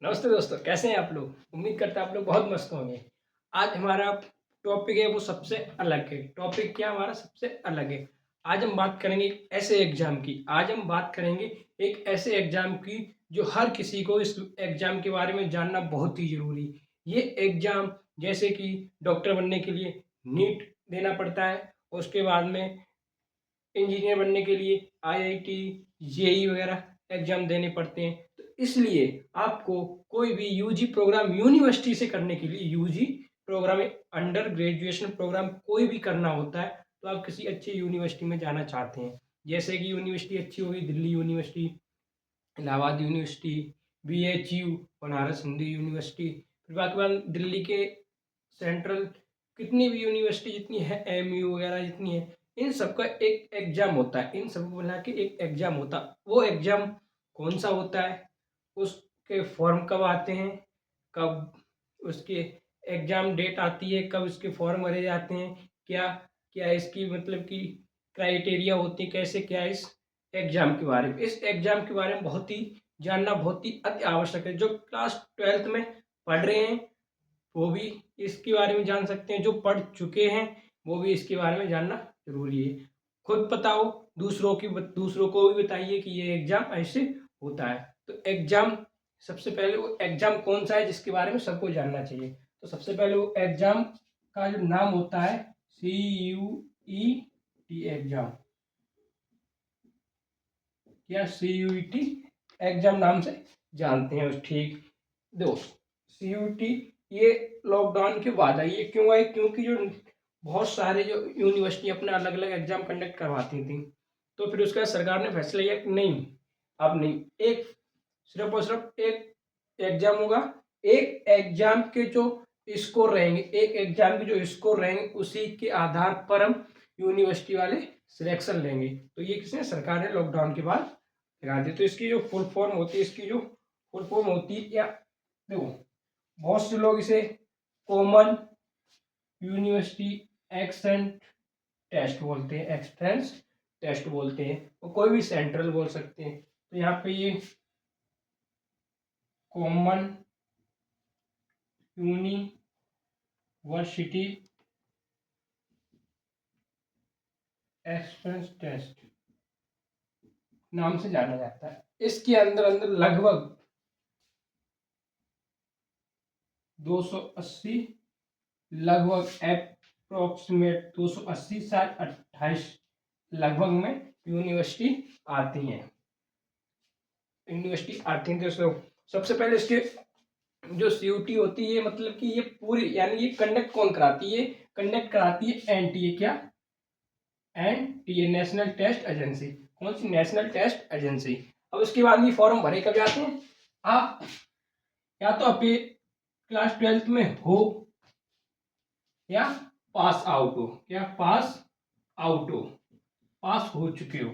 नमस्ते दोस्तों, कैसे हैं आप लोग? उम्मीद करता हूँ आप लोग बहुत मस्त होंगे। आज हमारा टॉपिक है वो सबसे अलग है। टॉपिक क्या हमारा सबसे अलग है। आज हम बात करेंगे एक ऐसे एग्ज़ाम की। आज हम बात करेंगे एक ऐसे एग्ज़ाम की जो हर किसी को इस एग्ज़ाम के बारे में जानना बहुत ही ज़रूरी है। ये एग्ज़ाम जैसे कि डॉक्टर बनने के लिए नीट देना पड़ता है, उसके बाद में इंजीनियर बनने के लिए आईआईटी, जेईई वगैरह एग्ज़ाम देने पड़ते हैं। तो इसलिए आपको कोई भी यूजी प्रोग्राम यूनिवर्सिटी से करने के लिए UG programme under graduation programme कोई भी करना होता है, तो आप किसी अच्छी यूनिवर्सिटी में जाना चाहते हैं। जैसे कि यूनिवर्सिटी अच्छी होगी Delhi university, Allahabad university, BHU Banaras Hindu university, फिर बाकी बात दिल्ली के सेंट्रल कितनी भी यूनिवर्सिटी जितनी है, एमयू वगैरह जितनी है, इन सबका एक एग्ज़ाम होता है। इन सबको मिला के एक एग्ज़ाम होता है। वो एग्ज़ाम कौन सा होता है, उसके फॉर्म कब आते हैं, कब उसके एग्ज़ाम डेट आती है, कब उसके फॉर्म भरे जाते हैं, क्या क्या इसकी मतलब कि क्राइटेरिया होती है, कैसे क्या इस एग्ज़ाम के बारे में, इस एग्ज़ाम के बारे में बहुत ही जानना बहुत ही अति आवश्यक है। जो क्लास 12th में पढ़ रहे हैं वो भी इसके बारे में जान सकते हैं, जो पढ़ चुके हैं वो भी इसके बारे में जानना ज़रूरी है। खुद बताओ, दूसरों को भी बताइए कि ये एग्ज़ाम ऐसे होता है। तो एग्ज़ाम सबसे पहले वो एग्ज़ाम कौन-सा है जिसके बारे में सबको जानना चाहिए। तो सबसे पहले वो एग्ज़ाम का जो नाम होता है सीयूईटी एग्ज़ाम या सीयूईटी एग्ज़ाम नाम से जानते हैं। ठीक देखो, सीयूईटी ये लॉकडाउन के बाद आई। ये क्यों आई? क्योंकि जो बहुत सारे जो यूनिवर्सिटी अपना अलग अलग एग्जाम कंडक्ट करवाती थी, तो फिर उसका सरकार ने फैसला लिया कि नहीं, अब नहीं, एक सिर्फ और सिर्फ एक एग्जाम होगा। एक एग्जाम के जो स्कोर रहेंगे, एक एग्जाम के जो स्कोर रहेंगे उसी के आधार पर हम यूनिवर्सिटी वाले सिलेक्शन लेंगे। तो ये किसने, सरकार ने लॉकडाउन के बाद लगा दी। तो इसकी जो फुल फॉर्म होती है, इसकी जो फुल फॉर्म होती है, या देखो बहुत से लोग इसे कॉमन यूनिवर्सिटी एक्सेंट टेस्ट बोलते हैं, एक्सटेंस टेस्ट बोलते हैं, और कोई भी सेंट्रल बोल सकते हैं। तो यहाँ पे ये कॉमन यूनिवर्सिटी एक्सटेंस टेस्ट नाम से जाना जाता है। इसके अंदर अंदर लगभग 280, लगभग अप्रोक्सीमेट 280 से 28 लगभग में यूनिवर्सिटी आती हैं। दोस्तों सबसे पहले इसके जो सीयूटी होती है, मतलब कि ये पूरी, यानी ये कंडक्ट कौन कराती है? कंडक्ट कराती है एनटीए। क्या? NTA, national test agency. कौन सी? National test agency. अब उसके बाद ये फॉर्म भरे कब जाते हैं? आप या तो आप क्लास 12th में हो या पास आउट हो, या पास आउट हो, पास हो चुके हो।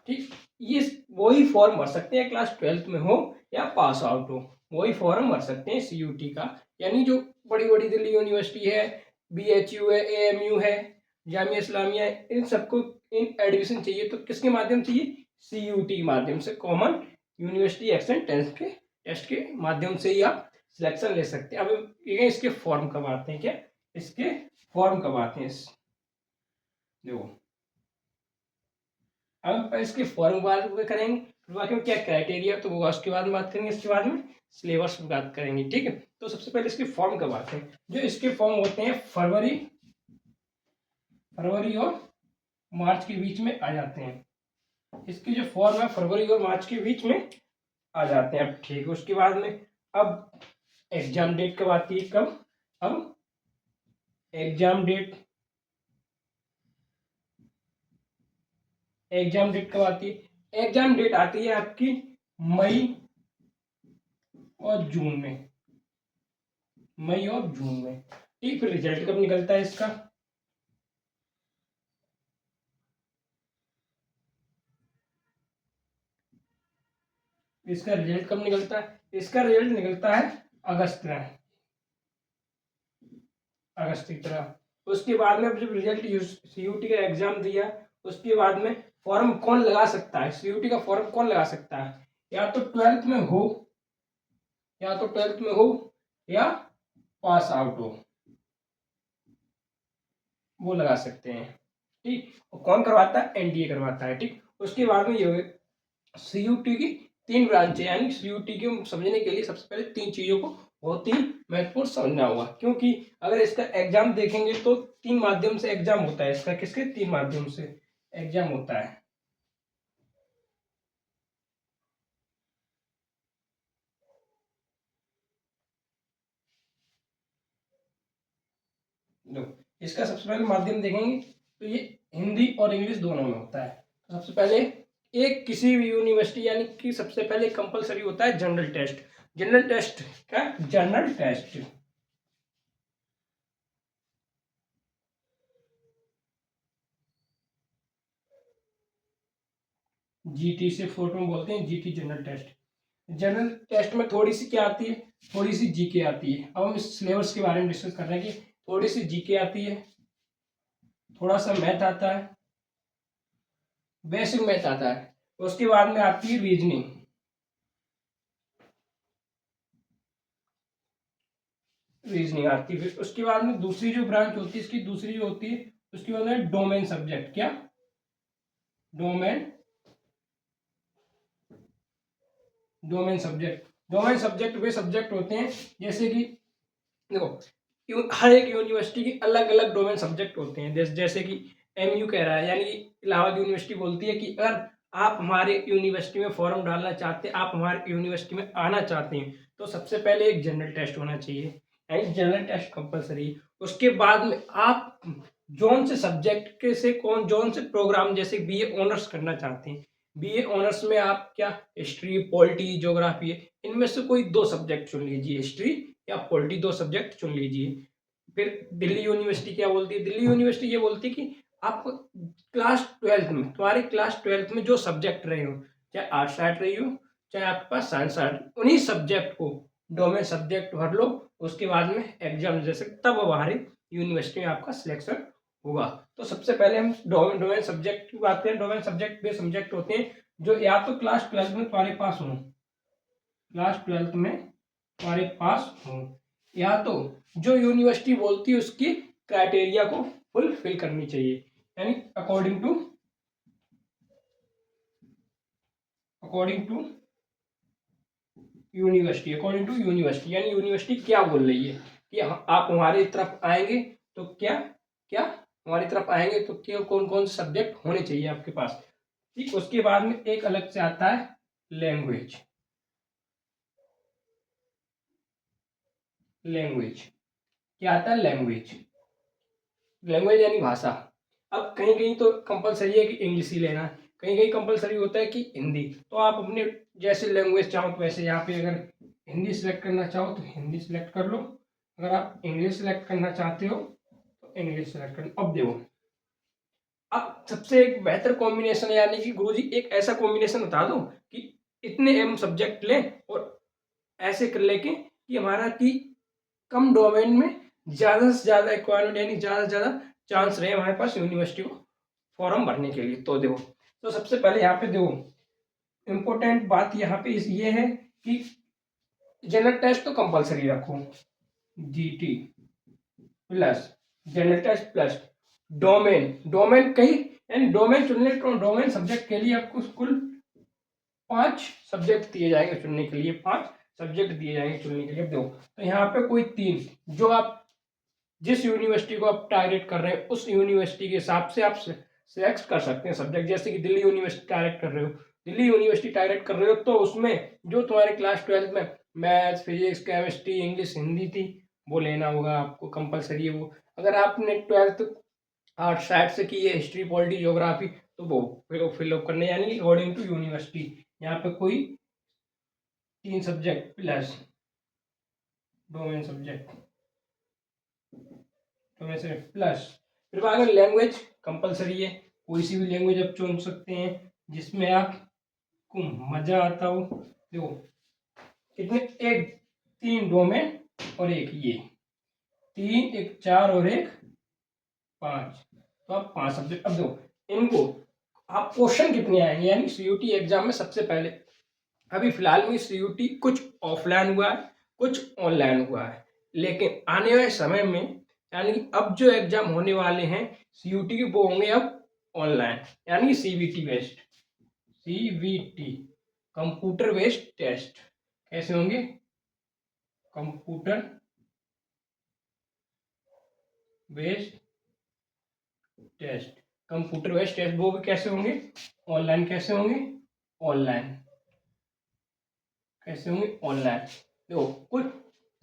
ठीक, ये वही फॉर्म भर सकते हैं, क्लास 12th में हो या पास आउट हो, वही फॉर्म भर सकते हैं सीयूटी का। यानी जो बड़ी बड़ी दिल्ली यूनिवर्सिटी है, बीएचयू है, एएमयू है, जामिया इस्लामिया है, इन सबको इन एडमिशन चाहिए तो किसके माध्यम से? ये सीयूटी के माध्यम से, कॉमन यूनिवर्सिटी एक्सेंट टेस्ट के माध्यम से ही आप सिलेक्शन ले सकते हैं। अब ये इसके फॉर्म कब आते हैं? क्या इसके फॉर्म कब आते हैं? देखो, अब इसके फॉर्म बात करेंगे, फिर बाकी में क्या क्राइटेरिया, तो वो उसके बाद में बात करेंगे। इसके बाद में सिलेबस की बात करेंगे। ठीक है, तो सबसे पहले इसके फॉर्म कब आते हैं? जो इसके फॉर्म होते हैं फरवरी और मार्च के बीच में आ जाते हैं। इसके जो फॉर्म है फरवरी और मार्च के बीच में आ जाते हैं। अब ठीक है, उसके बाद में अब एग्जाम डेट कब आती है? कब? अब एग्जाम डेट कब आती है? एग्जाम डेट आती है आपकी मई और जून में, मई और जून में। ठीक, फिर रिजल्ट कब निकलता है इसका? इसका रिजल्ट कब निकलता है? इसका रिजल्ट निकलता है अगस्त में, अगस्त की तरह। उसके बाद में जब रिजल्ट सीयूटी का एग्जाम दिया, उसके बाद में फॉर्म कौन लगा सकता है? सीयूटी का फॉर्म कौन लगा सकता है? या तो 12th में हो या तो 12th में हो या पास आउट हो, वो लगा सकते हैं। ठीक, और कौन करवाता है? एनडीए करवाता है। ठीक, उसके बाद में ये सीयूटी की 3 ब्रांच है, यानी सीयूटी को समझने के लिए सबसे पहले 3 चीजों को बहुत ही महत्वपूर्ण समझना होगा, क्योंकि अगर इसका एग्जाम देखेंगे तो 3 माध्यम से एग्जाम होता है इसका। किसके? 3 माध्यम से एग्जाम होता है। लो, इसका सबसे पहले माध्यम देखेंगे तो ये हिंदी और इंग्लिश दोनों में होता है। तो सबसे पहले एक किसी भी यूनिवर्सिटी यानी कि सबसे पहले कंपलसरी होता है जनरल टेस्ट। जनरल टेस्ट क्या? General test. जीटी से फोटो में बोलते हैं, GT general test. General test में थोड़ी सी क्या आती है? थोड़ी सी जीके आती है। अब हम इस सिलेबस के बारे में डिस्कस कर रहे हैं कि थोड़ी सी जीके आती है, थोड़ा सा मैथ आता है, बेसिक मैथ आता है, उसके बाद में आती है रीजनिंग। रीजनिंग आती है। फिर उसके बाद में दूसरी जो ब्रांच होती है इसकी, दूसरी जो होती है उसके बाद में डोमेन सब्जेक्ट। क्या? Domain, domain subject. Domain subject वे सब्जेक्ट होते हैं जैसे कि देखो, हर एक यूनिवर्सिटी की अलग अलग डोमेन सब्जेक्ट होते हैं। जैसे कि एमयू कह रहा है, यानी कि इलाहाबाद यूनिवर्सिटी बोलती है कि अगर आप हमारे यूनिवर्सिटी में फॉर्म डालना चाहते हैं, आप हमारे यूनिवर्सिटी में आना चाहते हैं, तो सबसे पहले एक जनरल टेस्ट होना चाहिए, यानी जनरल टेस्ट कंपलसरी। उसके बाद में आप जोन से सब्जेक्ट के से कौन जोन से प्रोग्राम, जैसे बीए ऑनर्स करना चाहते हैं, बीए ऑनर्स में आप क्या हिस्ट्री, पॉलिटी, ज्योग्राफी, इनमें से कोई 2 सब्जेक्ट चुन लीजिए, हिस्ट्री या पॉलिटी, 2 सब्जेक्ट चुन लीजिए। फिर दिल्ली यूनिवर्सिटी क्या बोलती है? दिल्ली यूनिवर्सिटी ये बोलती है कि आप क्लास 12th में, तुम्हारे क्लास 12th में जो सब्जेक्ट रहे हो, चाहे आर्ट्स साइड रही हो, चाहे आपके पास साइंस साइड, उन्हीं सब्जेक्ट को डोमेन सब्जेक्ट भर लो। उसके बाद में एग्जाम दे सकते, तब हमारी यूनिवर्सिटी में आपका सिलेक्शन होगा। तो सबसे पहले हम डोमेन सब्जेक्ट की बात करें। डोमेन सब्जेक्ट वे सब्जेक्ट होते हैं जो या तो क्लास 12th में तुम्हारे पास हो, क्लास 12th में तुम्हारे पास हो, या तो जो यूनिवर्सिटी बोलती है उसकी क्राइटेरिया को फुलफिल करनी चाहिए, यानी according to university. According to university यानी यूनिवर्सिटी क्या बोल रही है कि आप हमारी तरफ आएंगे तो क्या क्या हमारी तरफ आएंगे तो क्या कौन कौन से सब्जेक्ट होने चाहिए आपके पास। ठीक, उसके बाद में एक अलग से आता है लैंग्वेज। लैंग्वेज क्या आता है? लैंग्वेज, लैंग्वेज यानी भाषा। अब कहीं कहीं तो कंपलसरी है कि इंग्लिश ही लेना, कहीं कहीं कंपलसरी होता है कि हिंदी। तो आप अपने जैसे लैंग्वेज चाहो तो वैसे, यहाँ पे अगर हिंदी सेलेक्ट करना चाहो तो हिंदी सेलेक्ट कर लो, अगर आप इंग्लिश सेलेक्ट करना चाहते हो तो इंग्लिश सेलेक्ट कर लो। अब देखो, अब सबसे एक बेहतर कॉम्बिनेशन है, यानी कि गुरुजी एक ऐसा कॉम्बिनेशन बता दो कि इतने हम सब्जेक्ट लें और ऐसे कर लेके कि हमारा कि कम डोमेन में ज़्यादा से ज़्यादा रिक्वायरमेंट, यानी ज़्यादा से ज़्यादा चांस रहे हमारे पास यूनिवर्सिटी को फॉर्म भरने के लिए। तो देखो, तो सबसे पहले यहाँ पे देखो, इम्पोर्टेंट बात यहाँ पे ये है कि जनरल टेस्ट तो कंपलसरी रखो, GT plus general test plus domain. Domain कहीं यानी डोमेन चुनने, डोमेन सब्जेक्ट के लिए आपको कुल 5 सब्जेक्ट दिए जाएंगे चुनने के लिए, 5 सब्जेक्ट दिए जाएंगे चुनने के लिए। देखो, तो यहाँ पे कोई 3, जो आप जिस यूनिवर्सिटी को आप टारगेट कर रहे हैं उस यूनिवर्सिटी के हिसाब से आप सिलेक्ट कर सकते हैं सब्जेक्ट। जैसे कि दिल्ली यूनिवर्सिटी टारगेट कर रहे हो, दिल्ली यूनिवर्सिटी टारगेट कर रहे हो, तो उसमें जो तुम्हारे क्लास 12th में maths, physics, chemistry, English, Hindi थी, वो लेना होगा आपको, कंपलसरी है वो। अगर आपने 12th आर्ट्स साइड से की है, हिस्ट्री, पॉलिटी, ज्योग्राफी, तो वो फिलअप करने, यानी अकॉर्डिंग टू यूनिवर्सिटी। यहाँ पे कोई 3 subject plus domain subject, domain subject plus. फिर अगर लैंग्वेज कंपलसरी है, कोई सी भी लैंग्वेज आप चुन सकते हैं जिसमें आपको मजा आता हो। देखो कितने, एक 3 डोमेन और एक ये 3, एक 4 और एक 5, तो आप 5 सब्जेक्ट। अब देखो इनको आप क्वेश्चन कितने आएंगे, यानी सीयूटी एग्जाम में सबसे पहले, अभी फिलहाल में सीयूटी कुछ ऑफलाइन हुआ है कुछ ऑनलाइन हुआ है, लेकिन आने वाले समय में यानी कि अब जो एग्जाम होने वाले हैं सीयूटी के वो होंगे अब ऑनलाइन, यानी कि CBT based, CBT computer based test. कैसे होंगे? Computer based test, computer based test वो भी कैसे होंगे? ऑनलाइन। कैसे होंगे? ऑनलाइन। कैसे होंगे? ऑनलाइन। देखो कुल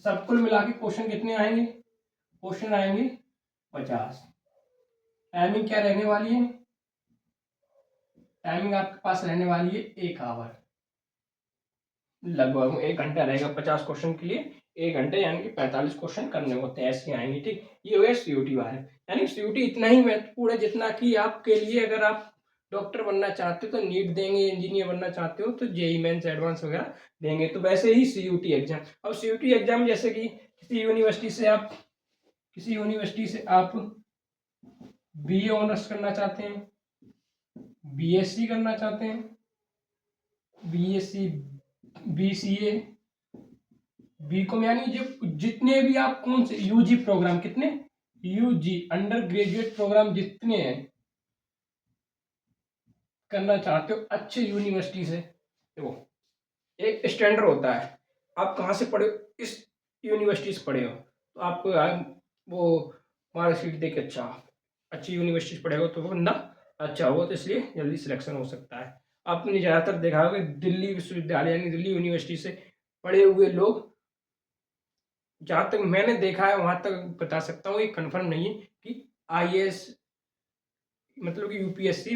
सब कुल मिला के क्वेश्चन कितने आएंगे? क्वेश्चन आएंगे 50। टाइमिंग क्या रहने वाली है? टाइमिंग आपके पास रहने वाली है 1 आवर, लगभग 1 घंटा रहेगा 50 क्वेश्चन के लिए। 1 घंटे यानी कि 45 क्वेश्चन करने होते हैं, ऐसे आएंगे। ठीक, ये हो गया सीयूटी वाले। यानी सीयूटी इतना ही महत्वपूर्ण है जितना कि आपके लिए, अगर आप डॉक्टर बनना चाहते हो तो नीट देंगे, इंजीनियर बनना चाहते हो तो जेई मेंस एडवांस वगैरह देंगे, तो वैसे ही सीयूटी एग्जाम। अब सीयूटी एग्जाम जैसे कि किसी यूनिवर्सिटी से आप बीए ऑनर्स करना चाहते हैं, बीएससी करना चाहते हैं, बीएससी, बीसीए, बीकॉम, यानी जो जितने भी आप कौन से यूजी प्रोग्राम, कितने यूजी अंडर ग्रेजुएट प्रोग्राम जितने हैं करना चाहते हो अच्छे यूनिवर्सिटी से, देखो एक स्टैंडर्ड होता है, आप कहाँ से पढ़े हो, इस यूनिवर्सिटी से पढ़े हो तो आपको वो मार्कशीट देख के अच्छा, अच्छी यूनिवर्सिटी से पढ़ेगा तो वो बंदा अच्छा होगा, तो इसलिए जल्दी सिलेक्शन हो सकता है। आपने ज़्यादातर देखा होगा दिल्ली विश्वविद्यालय यानी दिल्ली यूनिवर्सिटी से पढ़े हुए लोग, जहाँ तक मैंने देखा है वहाँ तक बता सकता हूँ, ये कंफर्म नहीं है कि आईएएस मतलब कि यूपीएससी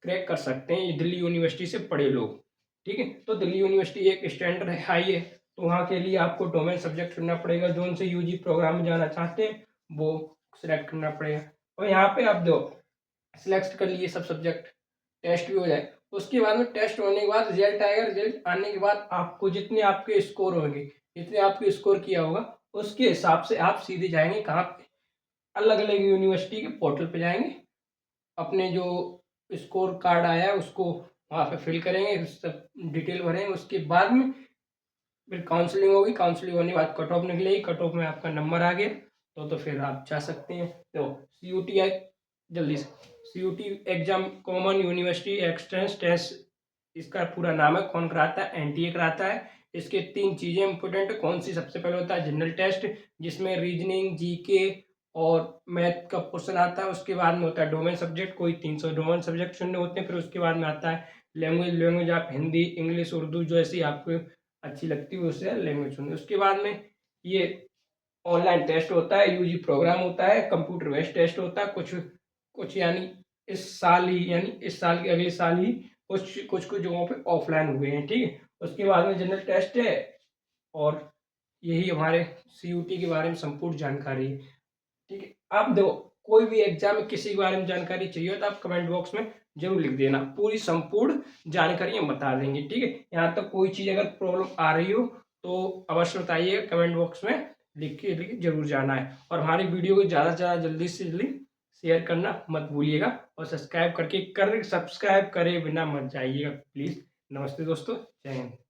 क्रैक कर सकते हैं ये दिल्ली यूनिवर्सिटी से पढ़े लोग। ठीक है, तो दिल्ली यूनिवर्सिटी एक स्टैंडर्ड है, हाई है, तो वहाँ के लिए आपको डोमेन सब्जेक्ट चुनना पड़ेगा, जो उनसे यूजी प्रोग्राम में जाना चाहते हैं वो सिलेक्ट करना पड़ेगा। और यहाँ पे आप दो सिलेक्ट कर लिए सब सब्जेक्ट, टेस्ट भी हो जाए, उसके बाद में टेस्ट होने के बाद रिजल्ट आएगा, रिजल्ट आने के बाद आपको जितने आपके स्कोर होंगे, जितने आपके स्कोर किया होगा उसके हिसाब से आप सीधे जाएंगे कहाँ पे, अलग अलग यूनिवर्सिटी के पोर्टल पे जाएंगे, अपने जो स्कोर कार्ड आया है उसको वहाँ पे फिल करेंगे, सब डिटेल भरेंगे, उसके बाद में फिर काउंसलिंग होगी, काउंसलिंग होने के बाद कट ऑफ निकलेगी, कट ऑफ में आपका नंबर आ गया तो फिर आप जा सकते हैं। तो सीयूटी है, जल्दी से CUET exam common university entrance test, इसका पूरा नाम है, कौन कराता है? एनटीए कराता है। इसके 3 चीज़ें इंपॉर्टेंट, कौन सी? सबसे पहले होता है जनरल टेस्ट जिसमें रीजनिंग, जीके और मैथ का क्वेश्चन आता है, उसके बाद में होता है डोमेन सब्जेक्ट, कोई 300 डोमेन सब्जेक्ट चुनने होते हैं, फिर उसके बाद में आता है लैंग्वेज आप हिंदी, इंग्लिश, उर्दू जो ऐसी आपको अच्छी लगती है उससे लैंग्वेज चुनिए। उसके बाद में ये ऑनलाइन टेस्ट होता है, यूजी प्रोग्राम होता है, कंप्यूटर बेस्ड टेस्ट होता है, कुछ कुछ यानी इस साल ही, यानी इस साल के अगले साल ही कुछ कुछ कुछ जगहों पे ऑफलाइन हुए हैं। ठीक है, उसके बाद में जनरल टेस्ट है, और यही हमारे सीयूटी के बारे में संपूर्ण जानकारी है। ठीक है, आप देखो कोई भी एग्जाम में किसी के बारे में जानकारी चाहिए तो आप कमेंट बॉक्स में जरूर लिख देना, पूरी संपूर्ण जानकारी हम बता देंगे। ठीक है, यहाँ तक कोई चीज़ अगर प्रॉब्लम आ रही हो तो अवश्य बताइएगा, कमेंट बॉक्स में लिख के जरूर जाना है, और हमारी वीडियो को ज़्यादा से ज़्यादा जल्दी से जल्दी शेयर करना मत भूलिएगा, और सब्सक्राइब करे बिना मत जाइएगा प्लीज़। नमस्ते दोस्तों, जय हिंद।